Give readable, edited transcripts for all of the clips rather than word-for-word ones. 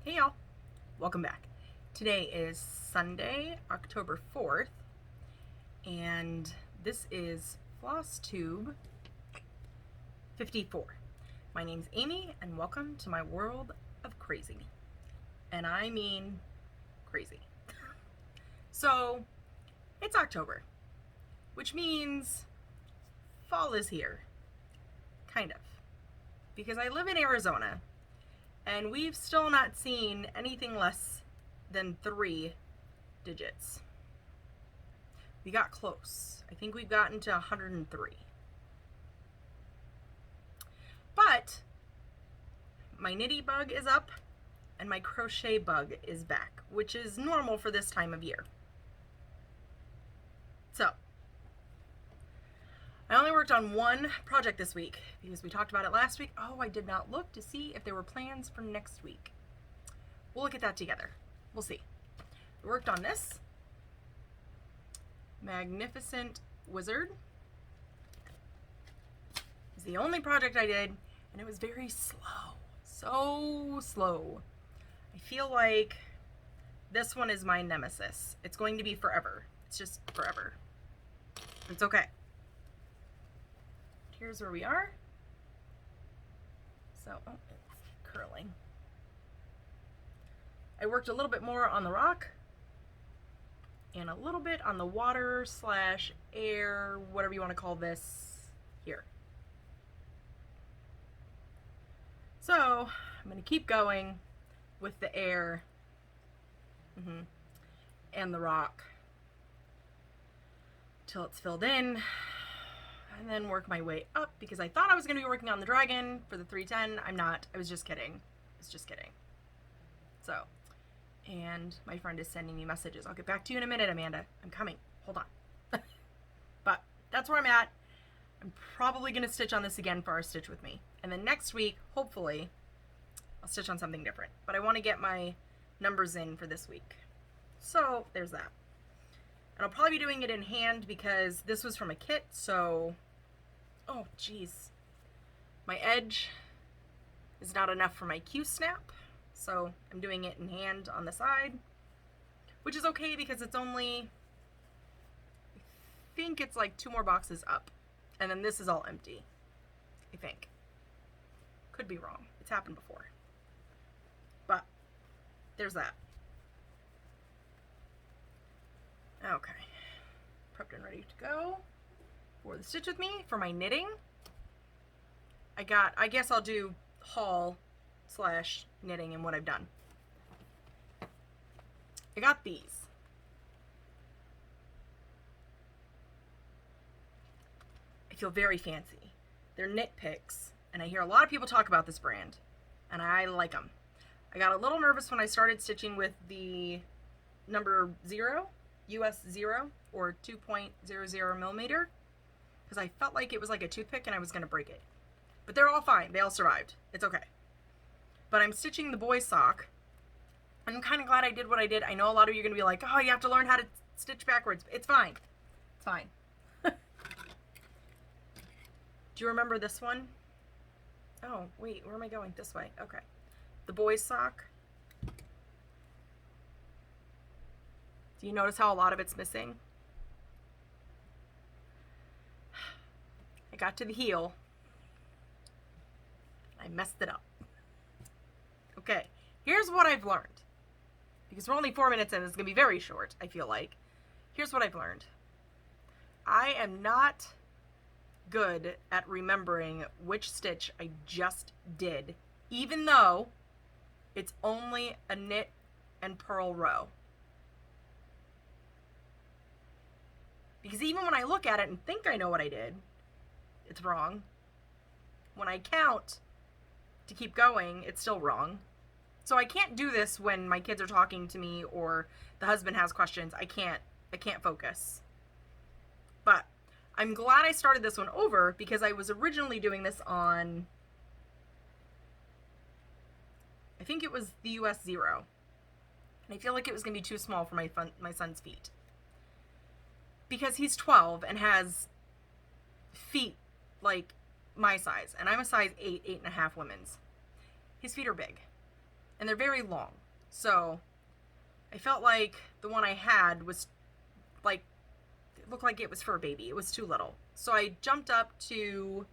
Hey y'all, welcome back. Today is Sunday, October 4th, and this is Floss Tube 54. My name's Amy, and welcome to my world of crazy. And I mean crazy. So, it's October, which means fall is here. Kind of. Because I live in Arizona, and we've still not seen anything less than 3 digits. We got close. I think we've gotten to 103. But my nitty bug is up and my crochet bug is back, which is normal for this time of year. So, I only worked on one project this week because we talked about it last week. Oh, I did not look to see if there were plans for next week. We'll look at that together. We'll see. We worked on this magnificent wizard. It's the only project I did, and it was very slow. So slow. I feel like this one is my nemesis. It's going to be forever. It's just forever. It's okay. Here's where we are. So, oh, it's curling. I worked a little bit more on the rock and a little bit on the water / air, whatever you want to call this, here. So, I'm going to keep going with the air and the rock till it's filled in. And then work my way up because I thought I was going to be working on the dragon for the 310. I'm not. I was just kidding. So, and my friend is sending me messages. I'll get back to you in a minute, Amanda. I'm coming. Hold on. But that's where I'm at. I'm probably going to stitch on this again for our Stitch With Me. And then next week, hopefully, I'll stitch on something different. But I want to get my numbers in for this week. So, there's that. And I'll probably be doing it in hand because this was from a kit, so... Oh, geez. My edge is not enough for my Q-snap, so I'm doing it in hand on the side, which is okay because it's only... I think it's like 2 more boxes up, and then this is all empty, I think. Could be wrong. It's happened before. But, there's that. Okay, prepped and ready to go for the Stitch With Me. For my knitting, I guess I'll do haul / knitting and what I've done. I got these. I feel very fancy. They're knit picks, and I hear a lot of people talk about this brand, and I like them. I got a little nervous when I started stitching with the number 0. US 0 or 2.00 millimeter because I felt like it was like a toothpick and I was going to break it. But they're all fine. They all survived. It's okay. But I'm stitching the boy's sock. I'm kind of glad I did what I did. I know a lot of you are going to be like, oh, you have to learn how to stitch backwards. It's fine. It's fine. Do you remember this one? Oh, wait. Where am I going? This way. Okay. The boy's sock. Do you notice how a lot of it's missing? I got to the heel. I messed it up. Okay, here's what I've learned. Because we're only 4 minutes in, it's going to be very short, I feel like. Here's what I've learned. I am not good at remembering which stitch I just did, even though it's only a knit and purl row. Because even when I look at it and think I know what I did, it's wrong. When I count to keep going, it's still wrong. So I can't do this when my kids are talking to me or the husband has questions. I can't focus. But I'm glad I started this one over because I was originally doing this on, I think it was the US 0. And I feel like it was going to be too small for my son's feet. Because he's 12 and has feet like my size, and I'm a size 8, 8.5 women's. His feet are big. and they're very long. So I felt like the one I had was like, it looked like it was for a baby. It was too little. So I jumped up to,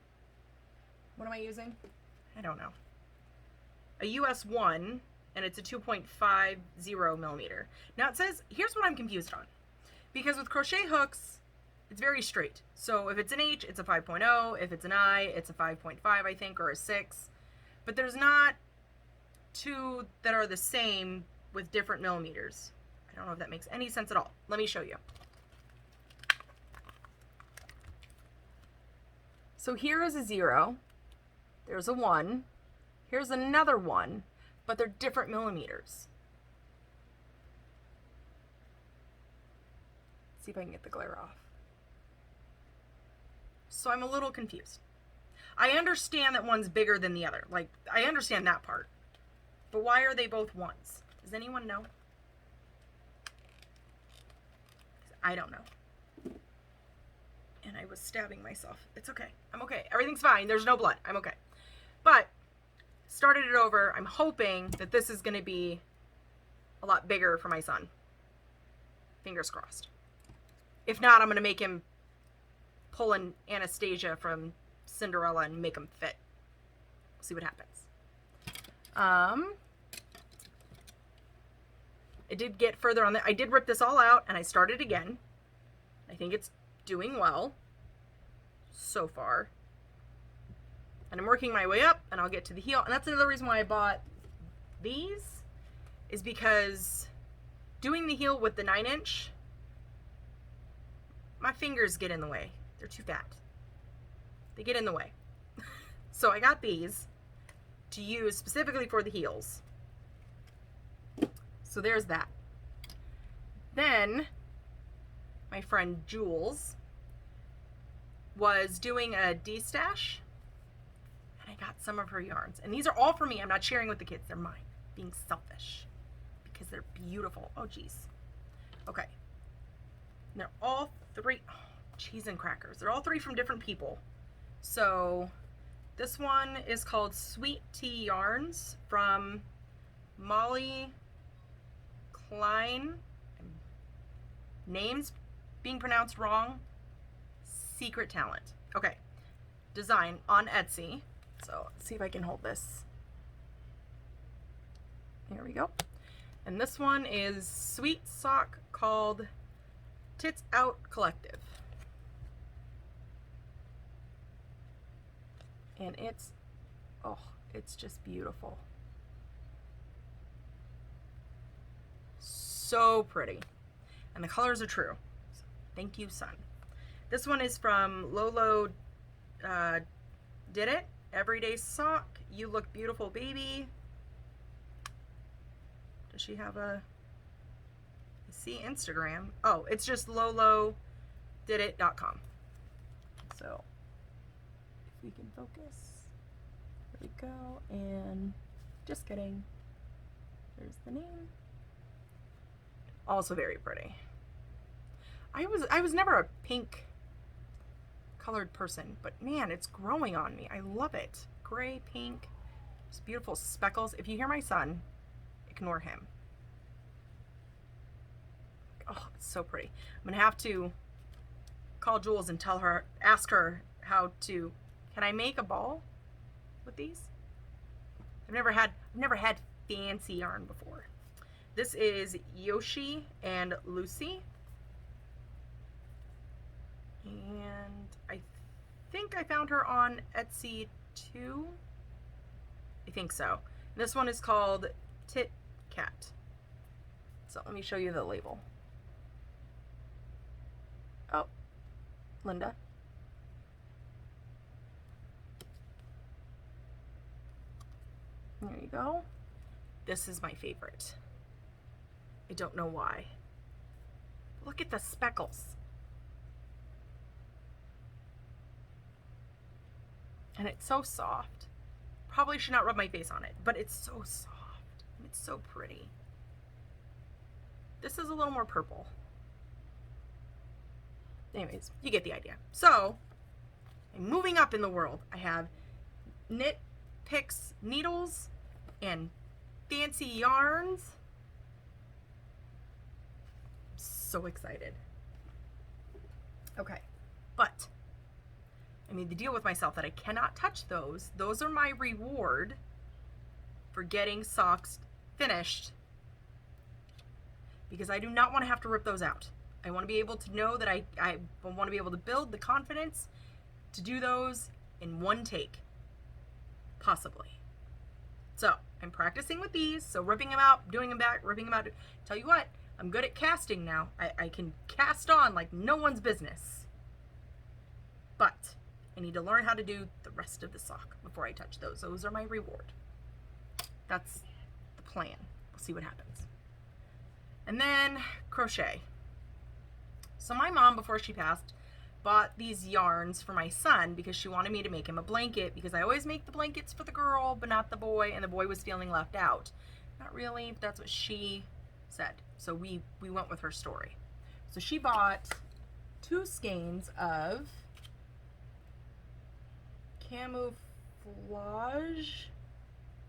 what am I using? I don't know. A US 1, and it's a 2.50 millimeter. Now it says, here's what I'm confused on. Because with crochet hooks, it's very straight. So if it's an H, it's a 5.0. If it's an I, it's a 5.5, I think, or a 6. But there's not two that are the same with different millimeters. I don't know if that makes any sense at all. Let me show you. So here is a 0. There's a 1. Here's another 1, but they're different millimeters. Let's see if I can get the glare off. So I'm a little confused. I understand that one's bigger than the other. Like, I understand that part. But why are they both 1s? Does anyone know? I don't know. And I was stabbing myself. It's okay. I'm okay. Everything's fine. There's no blood. I'm okay. But started it over. I'm hoping that this is going to be a lot bigger for my son. Fingers crossed. If not, I'm going to make him pull an Anastasia from Cinderella and make them fit. We'll see what happens. I did get further on that. I did rip this all out and I started again. I think it's doing well so far. And I'm working my way up and I'll get to the heel. And that's another reason why I bought these, is because doing the heel with the 9-inch, my fingers get in the way. They're too fat. They get in the way. So I got these to use specifically for the heels. So there's that. Then my friend Jules was doing a D-stash, and I got some of her yarns. And these are all for me. I'm not sharing with the kids. They're mine. Being selfish. Because they're beautiful. Oh, geez. Okay. And they're all 3... Oh, cheese and crackers. They're all 3 from different people. So this one is called Sweet Tea Yarns from Molly Klein. Names being pronounced wrong. Secret talent. Okay. Design on Etsy. So let's see if I can hold this. There we go. And this one is Sweet Sock called Tits Out Collective. And it's, oh, it's just beautiful. So pretty. And the colors are true. So thank you, son. This one is from Lolo Did It. Everyday Sock. You Look Beautiful, Baby. Does she have a... I see Instagram. Oh, it's just lolodidit.com. So, if we can focus. There we go. And just kidding. There's the name. Also very pretty. I was never a pink colored person, but man, it's growing on me. I love it. Gray, pink, just beautiful speckles. If you hear my son, ignore him. Oh, it's so pretty. I'm gonna have to call Jules and ask her how to, can I make a ball with these? I've never had fancy yarn before. This is Yoshi and Lucy. And I think I found her on Etsy too. I think so. This one is called Tit Cat. So let me show you the label. Oh, Linda. There you go. This is my favorite. I don't know why. Look at the speckles. And it's so soft. Probably should not rub my face on it, but it's so soft. And it's so pretty. This is a little more purple. Anyways, you get the idea. So, I'm moving up in the world. I have Knit Picks needles and fancy yarns. So excited. Okay, but I made the deal with myself that I cannot touch those. Those are my reward for getting socks finished, because I do not want to have to rip those out. I want to be able to know that I want to be able to build the confidence to do those in one take, possibly. So I'm practicing with these, so ripping them out, doing them back, ripping them out. Tell you what, I'm good at casting now. I can cast on like no one's business. But I need to learn how to do the rest of the sock before I touch those. Those are my reward. That's the plan. We'll see what happens. And then crochet. So my mom, before she passed, bought these yarns for my son because she wanted me to make him a blanket, because I always make the blankets for the girl but not the boy, and the boy was feeling left out. Not really, but that's what she said. So we went with her story. So she bought 2 skeins of camouflage.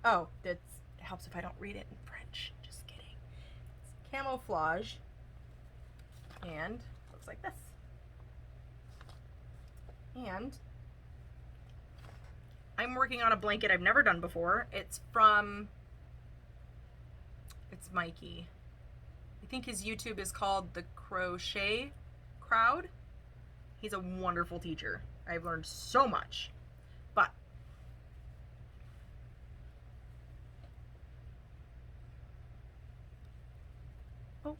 Oh, that helps if I don't read it in French. Just kidding. It's camouflage, and looks like this. And I'm working on a blanket I've never done before. It's Mikey. I think his YouTube is called The Crochet Crowd. He's a wonderful teacher. I've learned so much. But oh.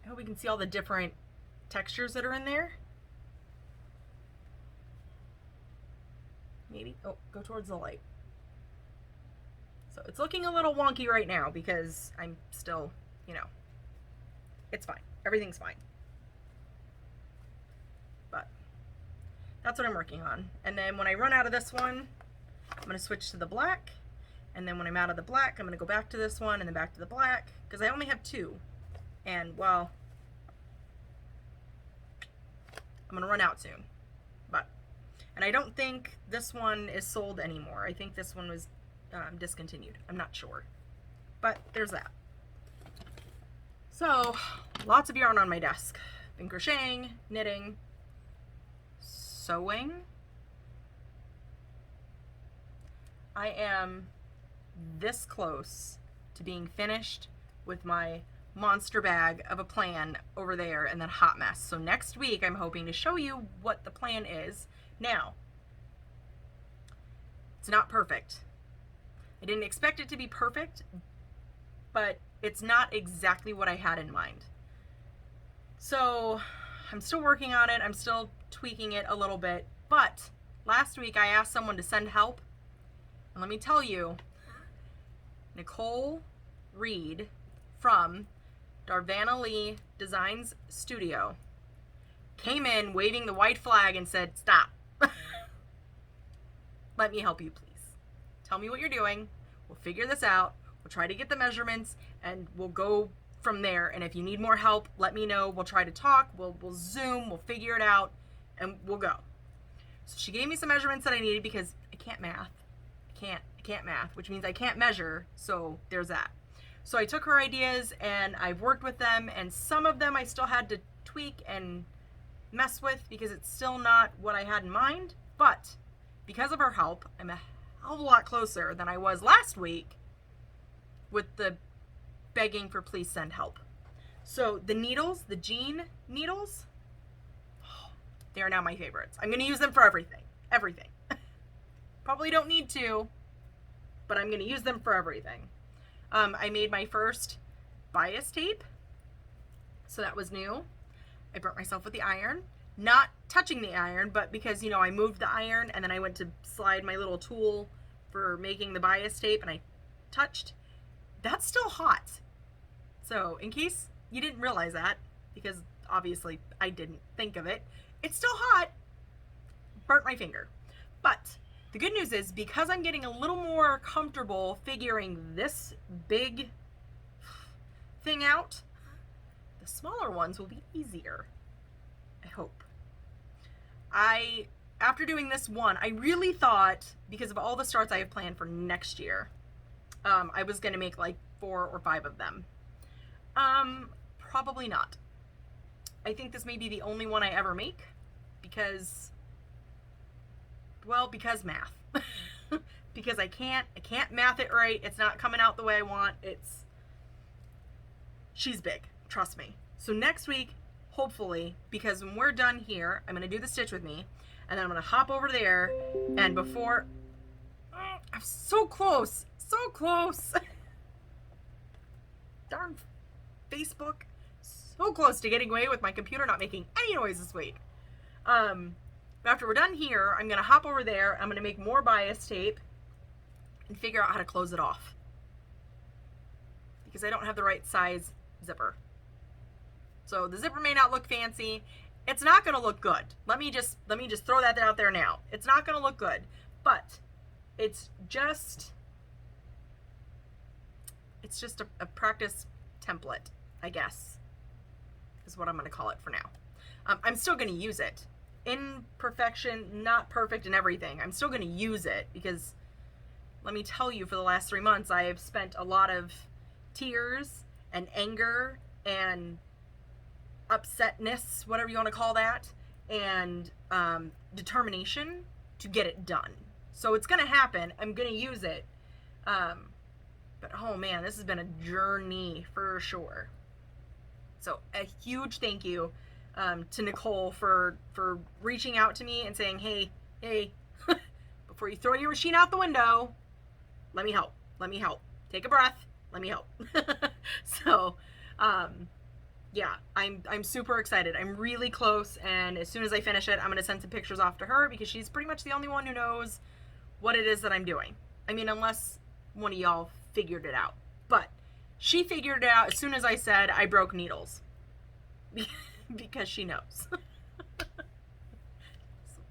I hope we can see all the different textures that are in there. Maybe. Oh, go towards the light. So it's looking a little wonky right now because I'm still, it's fine. Everything's fine. But that's what I'm working on. And then when I run out of this one, I'm going to switch to the black. And then when I'm out of the black, I'm going to go back to this one and then back to the black, because I only have 2. And, well, I'm going to run out soon. And I don't think this one is sold anymore. I think this one was discontinued. I'm not sure. But there's that. So, lots of yarn on my desk. Been crocheting, knitting, sewing. I am this close to being finished with my monster bag of a plan over there and then hot mess. So next week I'm hoping to show you what the plan is. Now, it's not perfect. I didn't expect it to be perfect, but it's not exactly what I had in mind. So I'm still working on it. I'm still tweaking it a little bit. But last week I asked someone to send help. And let me tell you, Nicole Reed from Darvana Lee Designs Studio came in waving the white flag and said, "Stop. Let me help you, please. Tell me what you're doing. We'll figure this out. We'll try to get the measurements and we'll go from there. And if you need more help, let me know. We'll try to talk. We'll Zoom. We'll figure it out and we'll go." So she gave me some measurements that I needed because I can't math. I can't math, which means I can't measure. So there's that. So I took her ideas and I've worked with them, and some of them I still had to tweak and mess with because it's still not what I had in mind. But because of her help, I'm a hell of a lot closer than I was last week with the begging for please send help. So the needles, the jean needles, they are now my favorites. I'm going to use them for everything. Everything. Probably don't need to, but I'm going to use them for everything. I made my first bias tape, so that was new. I burnt myself with the iron. Not touching the iron, but because, I moved the iron and then I went to slide my little tool for making the bias tape and I touched. That's still hot. So in case you didn't realize that, because obviously I didn't think of it, it's still hot. Burnt my finger. But the good news is, because I'm getting a little more comfortable figuring this big thing out, the smaller ones will be easier. I hope. After doing this one, I really thought, because of all the starts I have planned for next year, I was gonna make like 4 or 5 of them. Probably not. I think this may be the only one I ever make because, well, because math. Because I can't math it right. It's not coming out the way I want. She's big, trust me. So next week, hopefully, because when we're done here, I'm gonna do the stitch with me, and then I'm gonna hop over there, and before, I'm so close, so close. Darn Facebook, so close to getting away with my computer not making any noise this week. After we're done here, I'm gonna hop over there, I'm gonna make more bias tape, and figure out how to close it off. Because I don't have the right size zipper. So the zipper may not look fancy. It's not gonna look good. Let me just throw that out there now. It's not gonna look good, but it's just a practice template, I guess, is what I'm gonna call it for now. I'm still gonna use it. Imperfection, not perfect and everything. I'm still gonna use it because let me tell you, for the last 3 months, I have spent a lot of tears and anger and upsetness, whatever you want to call that, and determination to get it done. So it's going to happen. I'm going to use it. But oh man, this has been a journey for sure. So a huge thank you to Nicole for reaching out to me and saying, hey, before you throw your machine out the window, let me help. Take a breath. Let me help. So, yeah, I'm super excited. I'm really close, and as soon as I finish it, I'm going to send some pictures off to her because she's pretty much the only one who knows what it is that I'm doing. I mean, unless one of y'all figured it out. But she figured it out as soon as I said I broke needles. Because she knows. So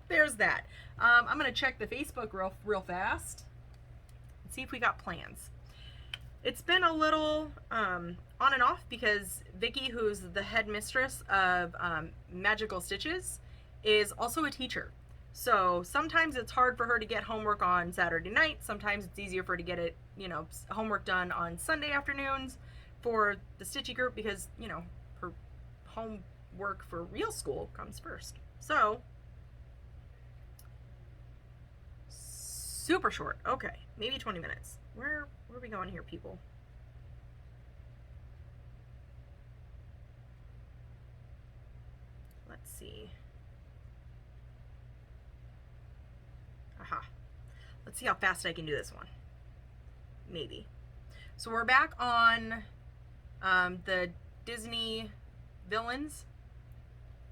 there's that. I'm going to check the Facebook real fast. See if we got plans. It's been a little on and off because Vicky, who's the head mistress of Magical Stitches, is also a teacher. So sometimes it's hard for her to get homework on Saturday night. Sometimes it's easier for her to get it, homework done on Sunday afternoons for the Stitchy group because, her homework for real school comes first. So super short. Okay, maybe 20 minutes. Where are we going here, people? Let's see. Aha. Let's see how fast I can do this one. Maybe. So we're back on the Disney villains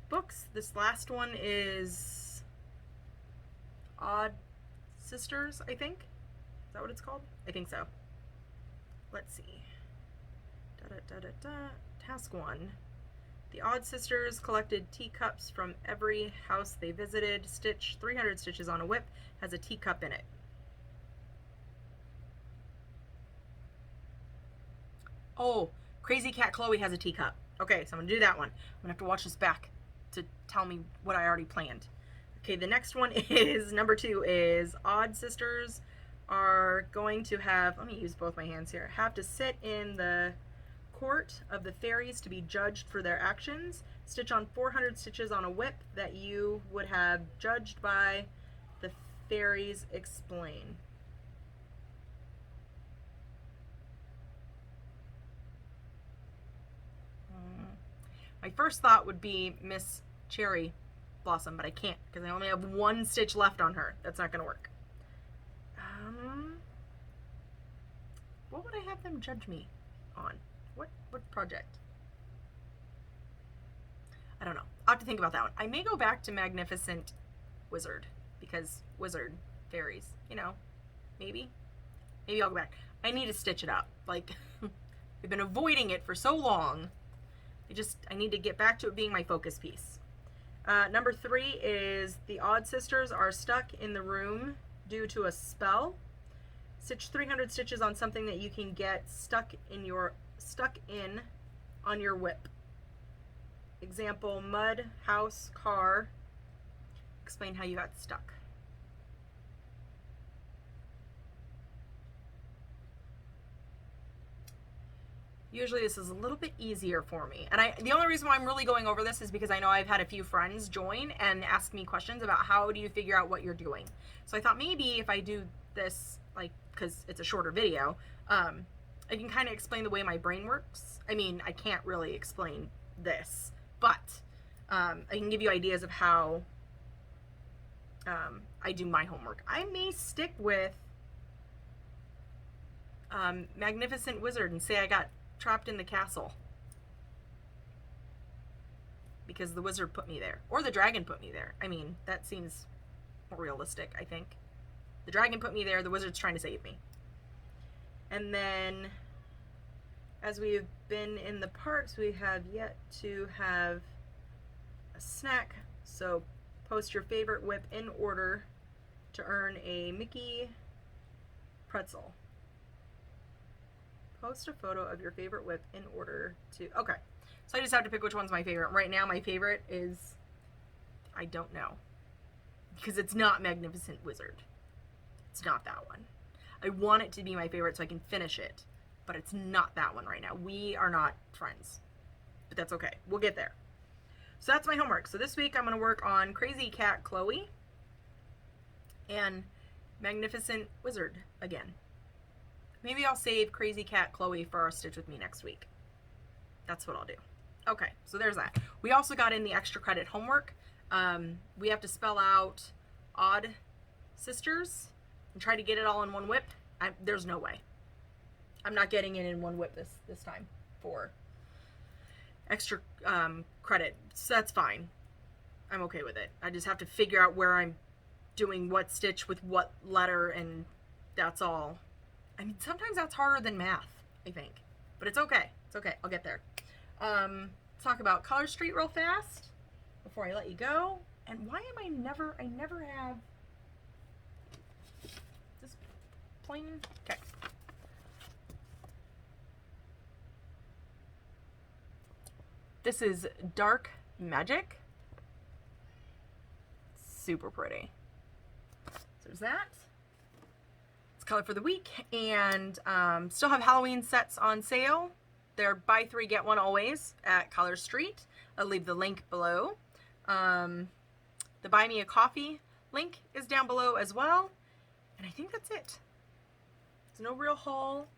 books. This last one is Odd Sisters, I think. Is that what it's called? I think so. Let's see. Task 1. The Odd Sisters collected teacups from every house they visited. Stitch 300 stitches on a whip. Has a teacup in it. Oh, Crazy Cat Chloe has a teacup. Okay, so I'm going to do that one. I'm going to have to watch this back to tell me what I already planned. Okay, the next one is, number 2 is Odd Sisters are going to have, let me use both my hands here, have to sit in the court of the fairies to be judged for their actions. Stitch on 400 stitches on a whip that you would have judged by the fairies. Explain. My first thought would be Miss Cherry Blossom, but I can't because I only have 1 stitch left on her. That's not going to work. What would I have them judge me on? What project? I don't know. I'll have to think about that one. I may go back to Magnificent Wizard because wizard, fairies, maybe I'll go back. I need to stitch it up. Like, we've been avoiding it for so long. I need to get back to it being my focus piece. Number 3 is the Odd Sisters are stuck in the room due to a spell. Stitch 300 stitches on something that you can get stuck in on your whip. Example, mud, house, car. Explain how you got stuck. Usually this is a little bit easier for me. And the only reason why I'm really going over this is because I know I've had a few friends join and ask me questions about how do you figure out what you're doing. So I thought maybe if I do this, like, because it's a shorter video, I can kind of explain the way my brain works. I mean, I can't really explain this, but I can give you ideas of how I do my homework. I may stick with Magnificent Wizard and say I got trapped in the castle because the wizard put me there, or the dragon put me there. I mean, that seems more realistic, I think. The dragon put me there, the wizard's trying to save me. And then, as we've been in the parks, we have yet to have a snack. So post your favorite whip in order to earn a Mickey pretzel. Post a photo of your favorite whip in order to... Okay, so I just have to pick which one's my favorite. Right now, my favorite is... I don't know. Because it's not Magnificent Wizard. It's not that one. I want it to be my favorite so I can finish it. But it's not that one right now. We are not friends. But that's okay. We'll get there. So that's my homework. So this week I'm going to work on Crazy Cat Chloe and Magnificent Wizard again. Maybe I'll save Crazy Cat Chloe for our Stitch With Me next week. That's what I'll do. Okay, so there's that. We also got in the extra credit homework. We have to spell out odd sisters and try to get it all in one whip. There's no way. I'm not getting it in one whip this time for extra credit. So that's fine. I'm okay with it. I just have to figure out where I'm doing what stitch with what letter, and that's all. I mean, sometimes that's harder than math, I think. But it's okay. It's okay. I'll get there. Let's talk about Color Street real fast before I let you go. And why am I never have this plain? Okay. This is Dark Magic. Super pretty. So there's that. Color for the week, and still have Halloween sets on sale. They're buy 3 get 1 always at Color Street. I'll leave the link below. The Buy Me a Coffee link is down below as well, and I think that's it. There's no real haul,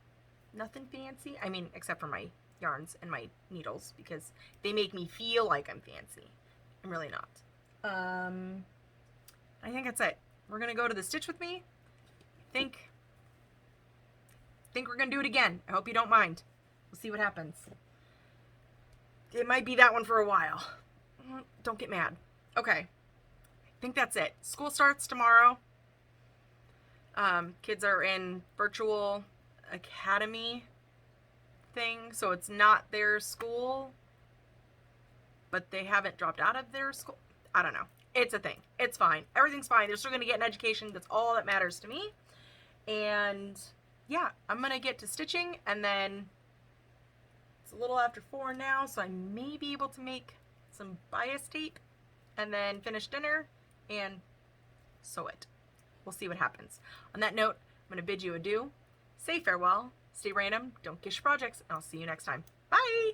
nothing fancy. I mean, except for my yarns and my needles, because they make me feel like I'm fancy. I'm really not. I think that's it. We're gonna go to the Stitch With Me. I think we're gonna do it again. I hope you don't mind. We'll see what happens. It might be that one for a while. Don't get mad. Okay. I think that's it. School starts tomorrow. Kids are in virtual academy thing, so it's not their school, but they haven't dropped out of their school. I don't know. It's a thing. It's fine. Everything's fine. They're still gonna get an education. That's all that matters to me. And yeah, I'm gonna get to stitching, and then it's a little after 4 now, so I may be able to make some bias tape and then finish dinner and sew it. We'll see what happens. On that note, I'm gonna bid you adieu, say farewell, stay random, don't kiss your projects, and I'll see you next time. Bye!